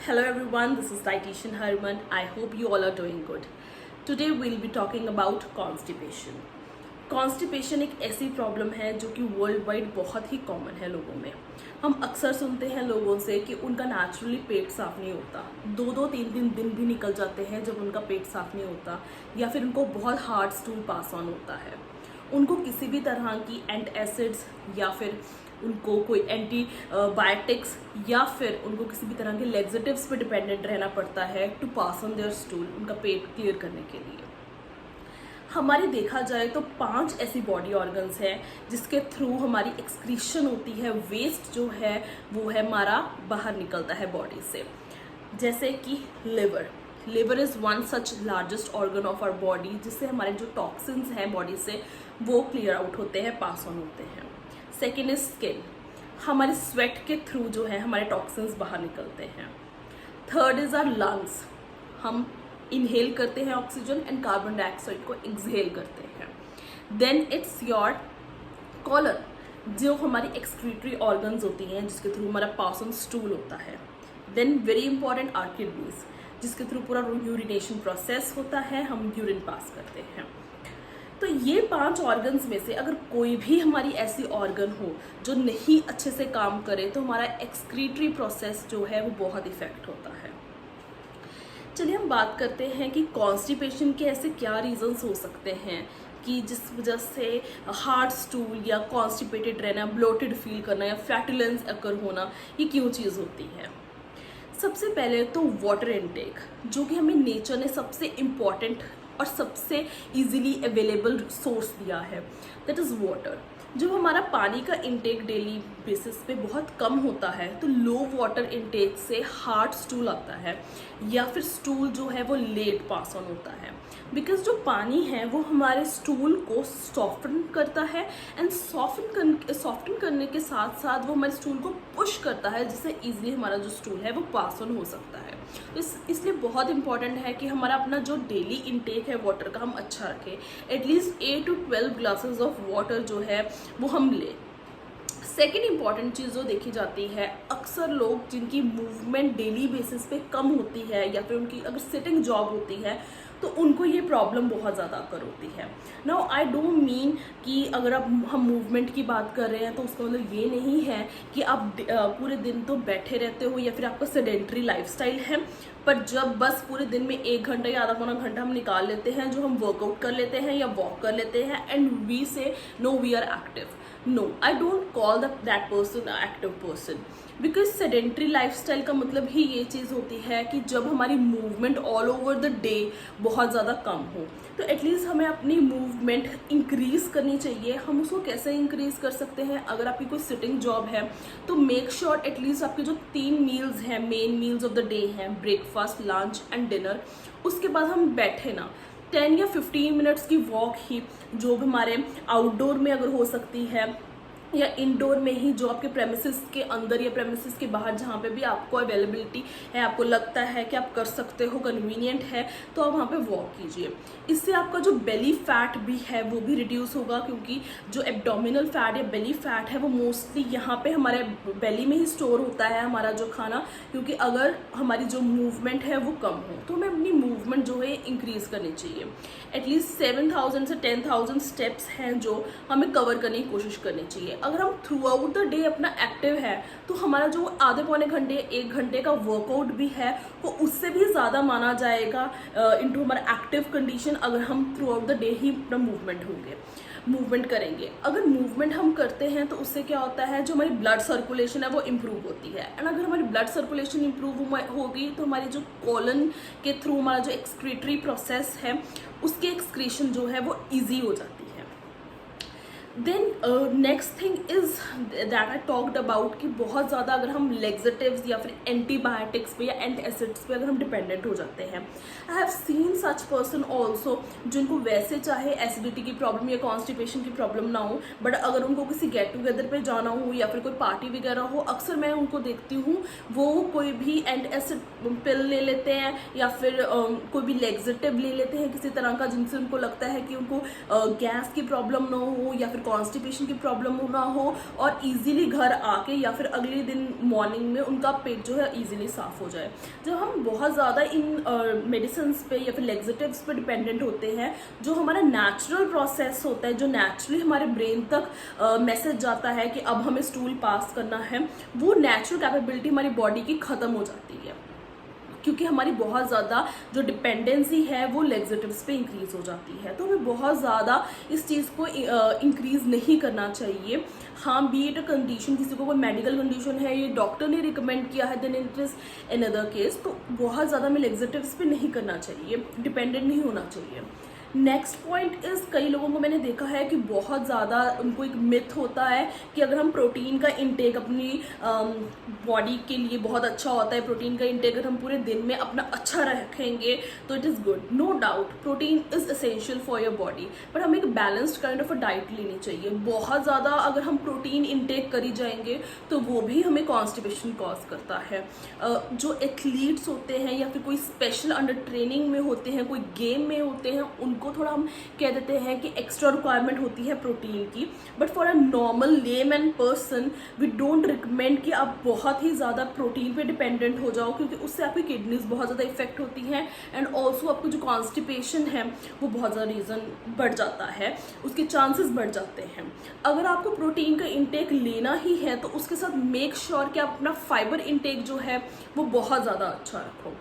Hello everyone, this is Dietitian Herman. I hope you all are doing good. Today we'll be talking about constipation. Constipation एक ऐसी problem है जो कि world wide बहुत ही common है लोगों में. हम अक्सर सुनते हैं लोगों से कि उनका नेचुरली पेट साफ नहीं होता. 2-3 दिन भी निकल जाते हैं जब उनका पेट साफ नहीं होता, या फिर उनको बहुत हार्ड स्टूल पास ऑन होता है. उनको किसी भी तरह की एंटासिड्स या फिर उनको कोई एंटीबायोटिक्स या फिर उनको किसी भी तरह के लेग्जेटिव्स पे डिपेंडेंट रहना पड़ता है to pass on their stool, उनका पेट क्लियर करने के लिए. हमारी देखा जाए तो 5 ऐसी बॉडी ऑर्गन्स हैं जिसके थ्रू हमारी एक्सक्रीशन होती है. वेस्ट जो है वो है हमारा बाहर निकलता है बॉडी से. जैसे कि liver is one such largest organ of our body, जिससे हमारे जो टॉक्सिन्स हैं बॉडी से वो क्लियर आउट होते हैं, पास ऑन होते हैं. सेकेंड इज स्किन, हमारे स्वेट के थ्रू जो है हमारे टॉक्सिन्स बाहर निकलते हैं. थर्ड इज आवर लंग्स, हम इनहेल करते हैं ऑक्सीजन एंड कार्बन डाइऑक्साइड को एक्सहेल करते हैं. देन इट्स योर कॉलर, जो हमारी एक्सक्रीटरी ऑर्गन्स होती हैं जिसके थ्रू हमारा पास ऑन स्टूल होता है. Then very important are kidneys, जिसके थ्रू पूरा यूरिनेशन प्रोसेस होता है, हम यूरिन पास करते हैं. तो ये 5 ऑर्गन्स में से अगर कोई भी हमारी ऐसी ऑर्गन हो जो नहीं अच्छे से काम करे तो हमारा एक्सक्रीटरी प्रोसेस जो है वो बहुत इफेक्ट होता है. चलिए हम बात करते हैं कि कॉन्स्टिपेशन के ऐसे क्या रीजंस हो सकते हैं कि जिस वजह से हार्ड स्टूल या कॉन्स्टिपेटेड रहना, ब्लोटेड फील करना या फ्लैटुलेंस अकर होना, ये क्यों चीज़ होती है. सबसे पहले तो वाटर इनटेक, जो कि हमें नेचर ने सबसे इम्पॉर्टेंट और सबसे इजीली अवेलेबल सोर्स दिया है, दैट इज़ वाटर. जब हमारा पानी का इनटेक डेली बेसिस पे बहुत कम होता है तो लो वाटर इनटेक से हार्ड स्टूल आता है या फिर स्टूल जो है वो लेट पास ऑन होता है. बिकॉज जो पानी है वो हमारे स्टूल को सॉफ्टन करता है एंड सॉफ्टन करने के साथ साथ वो हमारे स्टूल को पुश करता है, जिससे ईजिली हमारा जो स्टूल है वो पास ऑन हो सकता है. तो इसलिए बहुत इंपॉर्टेंट है कि हमारा अपना जो डेली इनटेक है वाटर का हम अच्छा रखें. At least 8 to 12 glasses of water जो है वो हम लें. सेकेंड इंपॉर्टेंट चीज़ जो देखी जाती है, अक्सर लोग जिनकी मूवमेंट डेली बेसिस पे कम होती है या फिर उनकी अगर सिटिंग जॉब होती है तो उनको ये प्रॉब्लम बहुत ज़्यादा अकर होती है. नाउ आई डोंट मीन कि अगर हम मूवमेंट की बात कर रहे हैं तो उसका मतलब ये नहीं है कि आप पूरे दिन तो बैठे रहते हो या फिर आपका सेडेंट्री लाइफस्टाइल है, पर जब बस पूरे दिन में 1 घंटा या आधा पौना घंटा हम निकाल लेते हैं जो हम वर्कआउट कर लेते हैं या वॉक कर लेते हैं and we say no we are active. No, I don't call that person an active person, because sedentary lifestyle का मतलब ही ये चीज़ होती है कि जब हमारी movement all over the day बहुत ज़्यादा कम हो तो एटलीस्ट हमें अपनी मूवमेंट इंक्रीज़ करनी चाहिए. हम उसको कैसे इंक्रीज़ कर सकते हैं, अगर आपकी कोई सिटिंग जॉब है तो मेक श्योर एटलीस्ट आपके जो 3 मील्स हैं, main meals of the day हैं, ब्रेकफास्ट, लंच एंड डिनर, उसके बाद हम बैठे ना 10 या 15 मिनट्स की वॉक ही, जो भी हमारे आउटडोर में अगर हो सकती है या इंडोर में ही, जो आपके प्रेमिसेस के अंदर या प्रेमिसेस के बाहर जहाँ पे भी आपको अवेलेबिलिटी है, आपको लगता है कि आप कर सकते हो, कन्वीनियंट है, तो आप वहाँ पे वॉक कीजिए. इससे आपका जो बेली फैट भी है वो भी रिड्यूस होगा, क्योंकि जो एब्डोमिनल फैट या बेली फैट है वो मोस्टली यहाँ पे हमारे बेली में ही स्टोर होता है हमारा जो खाना. क्योंकि अगर हमारी जो मूवमेंट है वो कम हो तो हमें अपनी मूवमेंट जो है इंक्रीज़ करनी चाहिए. एटलीस्ट 7,000 से 10,000 स्टेप्स हैं जो हमें कवर करने की कोशिश करनी चाहिए. अगर हम थ्रू आउट द डे अपना एक्टिव है तो हमारा जो आधे पौने घंटे 1 घंटे का वर्कआउट भी है वो उससे भी ज़्यादा माना जाएगा इनटू हमारा एक्टिव कंडीशन, अगर हम थ्रू आउट द डे ही अपना मूवमेंट करेंगे. अगर मूवमेंट हम करते हैं तो उससे क्या होता है, जो हमारी ब्लड सर्कुलेशन है वो इम्प्रूव होती है. एंड अगर हमारी ब्लड सर्कुलेशन इम्प्रूव होगी तो हमारी जो कॉलन के थ्रू हमारा जो एक्सक्रीटरी प्रोसेस है उसके एक्सक्रीशन जो है वो ईजी हो जाती है. Then next thing is that I talked about कि बहुत ज़्यादा अगर हम लेग्जेटिव्स या फिर एंटीबायोटिक्स पे या एंटासिड्स पे अगर हम डिपेंडेंट हो जाते हैं. I have seen such person also जिनको वैसे चाहे एसिडिटी की प्रॉब्लम या कॉन्स्टिपेशन की प्रॉब्लम ना हो, बट अगर उनको किसी गेट टुगेदर पे जाना हो या फिर कोई पार्टी वगैरह हो, अक्सर मैं उनको देखती हूँ वो कोई भी एंटासिड पिल ले लेते हैं या फिर कोई भी लेग्जेटिव ले लेते हैं किसी तरह का, जिनसे उनको लगता है कि उनको गैस की प्रॉब्लम ना हो या फिर कॉन्स्टिपेशन की प्रॉब्लम ना हो और इजीली घर आके या फिर अगले दिन मॉर्निंग में उनका पेट जो है इजीली साफ हो जाए। जब हम बहुत ज़्यादा इन मेडिसिन पे या फिर लेग्जेटिव्स पे डिपेंडेंट होते हैं, जो हमारा नेचुरल प्रोसेस होता है, जो नेचुरली हमारे ब्रेन तक मैसेज जाता है कि अब हमें स्टूल पास करना है, वो नेचुरल कैपेबिलिटी हमारी बॉडी की ख़त्म हो जाती है, क्योंकि हमारी बहुत ज़्यादा जो डिपेंडेंसी है वो लेग्जेटिव्स पे इंक्रीज़ हो जाती है। तो हमें बहुत ज़्यादा इस चीज़ को इंक्रीज़ नहीं करना चाहिए। हाँ, बी इट अ कंडीशन, किसी को कोई मेडिकल कंडीशन है, ये डॉक्टर ने रिकमेंड किया है, then it is another case, तो बहुत ज़्यादा हमें लेग्जेटिव्स पे नहीं करना चाहिए, डिपेंडेंट नहीं होना चाहिए। नेक्स्ट पॉइंट इज़, कई लोगों को मैंने देखा है कि बहुत ज़्यादा उनको एक मिथ होता है कि अगर हम प्रोटीन का इंटेक अपनी बॉडी के लिए बहुत अच्छा होता है, प्रोटीन का इंटेक अगर हम पूरे दिन में अपना अच्छा रखेंगे तो it is good. No doubt protein is essential for your body, but हमें एक balanced kind of a diet लेनी चाहिए। बहुत ज़्यादा अगर हम प्रोटीन इंटेक करी जाएंगे तो वो भी हमें कॉन्स्टिपेशन कॉज करता है। जो एथलीट्स होते हैं या फिर कोई स्पेशल अंडर ट्रेनिंग में होते हैं, कोई गेम में होते हैं, उनको थोड़ा हम कह देते हैं कि एक्स्ट्रा रिक्वायरमेंट होती है प्रोटीन की, but for a normal layman person we don't recommend कि आप बहुत ही ज़्यादा प्रोटीन पे डिपेंडेंट हो जाओ, क्योंकि उससे आपकी किडनीज बहुत ज़्यादा इफेक्ट होती हैं एंड ऑल्सो आपको जो कॉन्स्टिपेशन है वो बहुत ज़्यादा रीज़न बढ़ जाता है, उसके चांसेस बढ़ जाते हैं। अगर आपको प्रोटीन का इंटेक लेना ही है तो उसके साथ मेक श्योर कि आप अपना फाइबर इंटेक जो है वो बहुत ज़्यादा अच्छा रखो।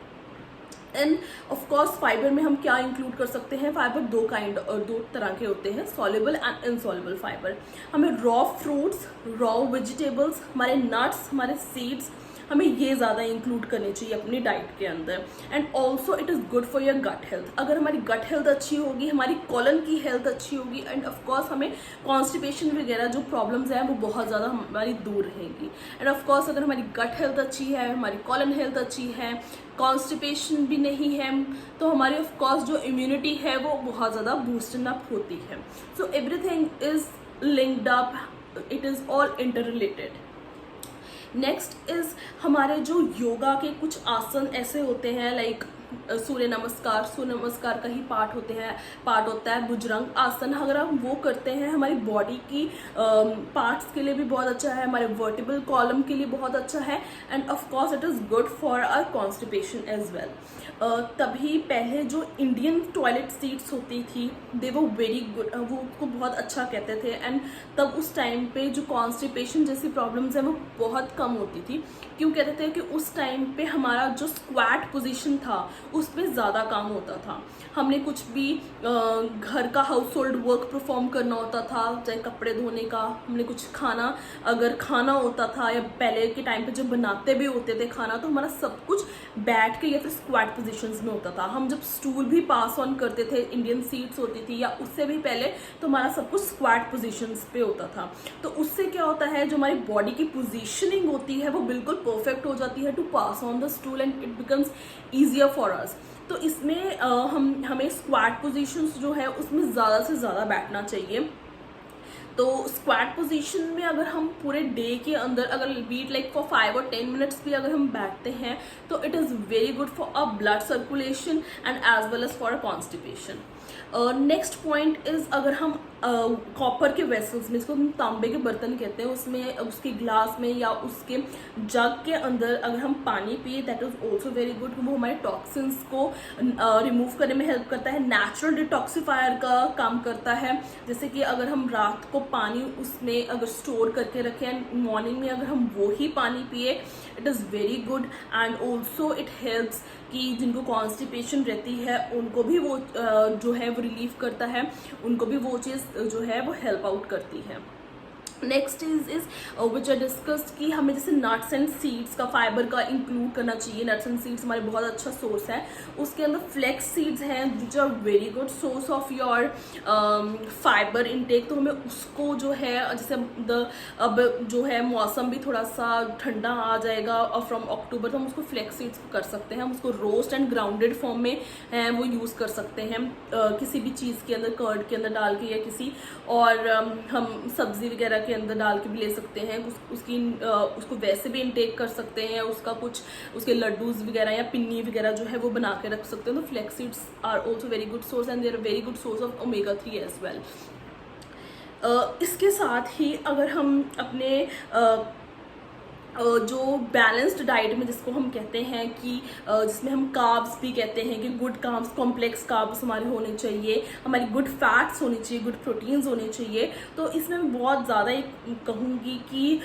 एंड ऑफ कोर्स फाइबर में हम क्या इंक्लूड कर सकते हैं, फाइबर दो तरह के होते हैं, सॉल्युबल एंड इनसॉल्युबल फाइबर। हमें रॉ फ्रूट्स, रॉ वेजिटेबल्स, हमारे नट्स, हमारे सीड्स, हमें ये ज़्यादा इंक्लूड करनी चाहिए अपनी डाइट के अंदर। And also it is good for your gut health. अगर हमारी गट हेल्थ अच्छी होगी, हमारी कॉलन की हेल्थ अच्छी होगी, एंड ऑफकोर्स हमें कॉन्स्टिपेशन वगैरह जो प्रॉब्लम्स हैं वो बहुत ज़्यादा हमारी दूर रहेंगी। एंड ऑफकोर्स अगर हमारी गट हेल्थ अच्छी है, हमारी कॉलन हेल्थ अच्छी है, कॉन्स्टिपेशन भी नहीं है, तो हमारी ऑफकोर्स जो इम्यूनिटी है वो बहुत ज़्यादा बूस्टन अप होती है। So everything is linked up, it is all inter related. Next is हमारे जो योगा के कुछ आसन ऐसे होते हैं, लाइक सूर्य नमस्कार का ही पार्ट होता है भुजंग आसन। अगर हम वो करते हैं हमारी बॉडी की पार्ट्स के लिए भी बहुत अच्छा है, हमारे वर्टिबल कॉलम के लिए बहुत अच्छा है, and of course it is good for our constipation as well. तभी पहले जो इंडियन टॉयलेट सीट्स होती थी दे वो वेरी गुड, वो उसको बहुत अच्छा कहते थे, एंड तब उस टाइम पे जो कॉन्स्टिपेशन जैसी प्रॉब्लम्स हैं वो बहुत कम होती थी। क्यों कहते थे कि उस टाइम पे हमारा जो स्क्वाट पोजीशन था उस पर ज़्यादा काम होता था। हमने कुछ भी घर का हाउस होल्ड वर्क परफॉर्म करना होता था, चाहे कपड़े धोने का, हमने कुछ खाना अगर खाना होता था, या पहले के टाइम पे जब बनाते भी होते थे खाना, तो हमारा सब कुछ बैठ के या फिर स्क्वाट पोजीशंस में होता था। हम जब स्टूल भी पास ऑन करते थे, इंडियन सीट्स होती थी या उससे भी पहले, तो हमारा सब कुछ स्क्वाट पोजीशंस पे होता था। तो उससे क्या होता है, जो हमारी बॉडी की पोजीशनिंग होती है वो बिल्कुल परफेक्ट हो जाती है to pass on the stool, and it becomes easier for us. तो इसमें हमें स्क्वाट पोजीशंस जो है उसमें ज़्यादा से ज़्यादा बैठना चाहिए। तो स्क्वाट पोजीशन में अगर हम पूरे डे के अंदर अगर बीट लाइक फॉर 5 और 10 मिनट्स भी अगर हम बैठते हैं तो it is very good for a blood circulation and as well as for a constipation. Next point is, अगर हम कॉपर के वेसल्स में, इसको हम तांबे के बर्तन कहते हैं, उसमें उसके ग्लास में या उसके जग के अंदर अगर हम पानी पिए, that is also very good. वो हमारे टॉक्सिन्स को रिमूव करने में हेल्प करता है, नेचुरल डिटॉक्सीफायर का काम करता है। जैसे कि अगर हम रात को पानी उसमें अगर स्टोर करके रखें, मॉर्निंग में अगर हम वो ही पानी पिए, it is very good. And also it helps कि जिनको कॉन्स्टिपेशन रहती है उनको भी वो जो है वो रिलीव करता है, उनको भी वो चीज़ जो है वो हेल्प आउट करती है। Next is which I discussed कि हमें जैसे नट्स एंड सीड्स का फाइबर का इंक्लूड करना चाहिए। नट्स एंड सीड्स हमारे बहुत अच्छा सोर्स है, उसके अंदर फ्लेक्स सीड्स हैं which are very good source of your fibre intake. तो हमें उसको जो है, जैसे अब जो है मौसम भी थोड़ा सा ठंडा आ जाएगा और फ्रॉम अक्टूबर, तो हम उसको फ्लेक्स सीड्स कर सकते हैं। हम उसको रोस्ट एंड ग्राउंडेड फॉर्म में वो यूज़ कर सकते हैं किसी भी चीज़ के अंदर, कर्ड के अंदर डाल के या किसी और हम सब्जी वगैरह के अंदर डाल के भी ले सकते हैं। उसको वैसे भी इनटेक कर सकते हैं, उसका कुछ उसके लड्डूज वगैरह या पिन्नी वगैरह जो है वो बना के रख सकते हैं। तो flax seeds are also very good source and they are very good source of omega 3 as well. इसके साथ ही अगर हम अपने जो बैलेंस्ड डाइट में जिसको हम कहते हैं कि जिसमें हम कार्ब्स भी कहते हैं कि गुड कार्ब्स, कॉम्प्लेक्स कार्ब्स हमारे होने चाहिए, हमारी गुड फैट्स होनी चाहिए, गुड प्रोटीन्स होने चाहिए। तो इसमें मैं बहुत ज़्यादा कहूँगी कि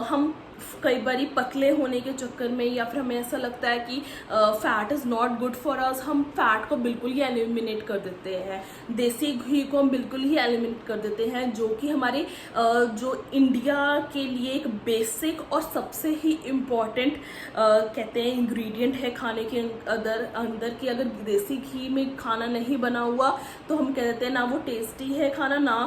हम कई बारी पतले होने के चक्कर में या फिर हमें ऐसा लगता है कि fat is not good for us, हम फैट को बिल्कुल ही एलिमिनेट कर देते हैं, देसी घी को हम बिल्कुल ही एलिमिनेट कर देते हैं, जो कि हमारे जो इंडिया के लिए एक बेसिक और सबसे ही इम्पॉर्टेंट कहते हैं इंग्रेडिएंट है खाने के अंदर कि अगर देसी घी में खाना नहीं बना हुआ तो हम कह देते हैं ना वो टेस्टी है खाना, ना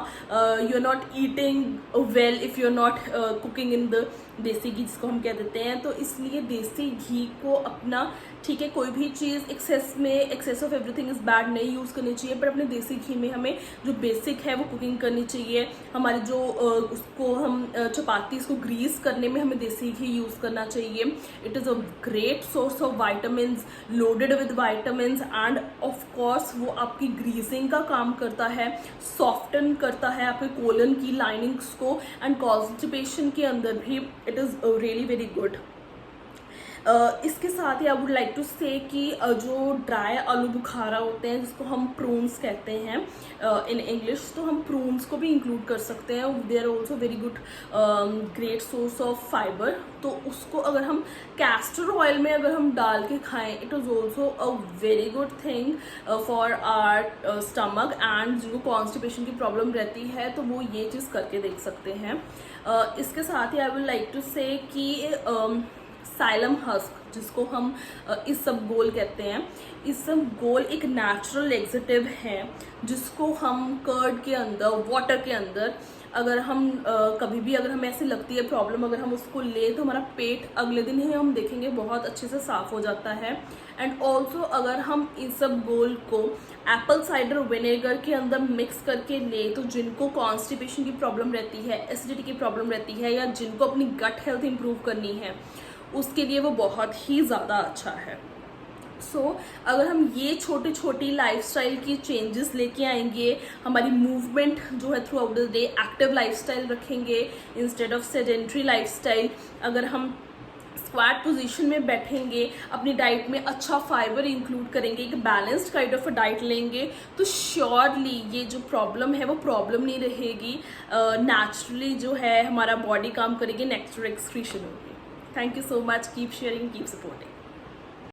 you are not eating well if you are not cooking in the desi ghee जिसको हम कह देते हैं। तो इसलिए देसी घी को अपना, ठीक है, कोई भी चीज़ excess of everything is bad नहीं यूज़ करनी चाहिए, पर अपने देसी घी में हमें जो बेसिक है वो कुकिंग करनी चाहिए। हमारे जो उसको हम चपाती इसको ग्रीस करने में हमें देसी घी यूज़ करना चाहिए। It is a great source of vitamins, loaded with vitamins, and of course वो आपकी ग्रीसिंग का काम करता है, सॉफ्टन करता है आपके कोलन की लाइनिंग्स को, एंड कॉन्स्टिपेशन के अंदर भी it is really very good. इसके साथ ही आई वुड लाइक टू से कि जो ड्राई आलू बुखारा होते हैं जिसको हम प्रून्स कहते हैं इन इंग्लिश, तो हम प्रून्स को भी इंक्लूड कर सकते हैं। They are also very good great source of fibre. तो उसको अगर हम कैस्टर ऑयल में अगर हम डाल के खाएं, it is also a very good thing for our stomach, and जिनको कॉन्स्टिपेशन की प्रॉब्लम रहती है तो वो ये चीज़ करके देख सकते हैं। इसके साथ ही आई वुड लाइक टू से कि साइलम हस्क जिसको हम इसबगोल कहते हैं, इसबगोल एक नेचुरल लेक्सेटिव है जिसको हम कर्ड के अंदर, वाटर के अंदर अगर हम कभी भी अगर हमें ऐसी लगती है प्रॉब्लम, अगर हम उसको लें तो हमारा पेट अगले दिन ही हम देखेंगे बहुत अच्छे से साफ़ हो जाता है। एंड ऑल्सो अगर हम इसबगोल को एप्पल साइडर विनेगर के अंदर मिक्स करके ले, तो जिनको कॉन्स्टिपेशन की प्रॉब्लम रहती है, एसिडिटी की प्रॉब्लम रहती है, या जिनको अपनी गट हेल्थ इंप्रूव करनी है, उसके लिए वो बहुत ही ज़्यादा अच्छा है। अगर हम ये छोटी छोटी लाइफस्टाइल की चेंजेस लेके आएंगे, हमारी मूवमेंट जो है through out the day active lifestyle रखेंगे इंस्टेड ऑफ सेडेंट्री लाइफस्टाइल, अगर हम स्क्वाट पोजीशन में बैठेंगे, अपनी डाइट में अच्छा फाइबर इंक्लूड करेंगे, एक बैलेंस्ड काइंड ऑफ डाइट लेंगे, तो श्योरली ये जो प्रॉब्लम है वो प्रॉब्लम नहीं रहेगी। नेचुरली जो है हमारा बॉडी काम करेगी, नेचुरल एक्सक्रीशन होगी। Thank you so much. Keep sharing, keep supporting.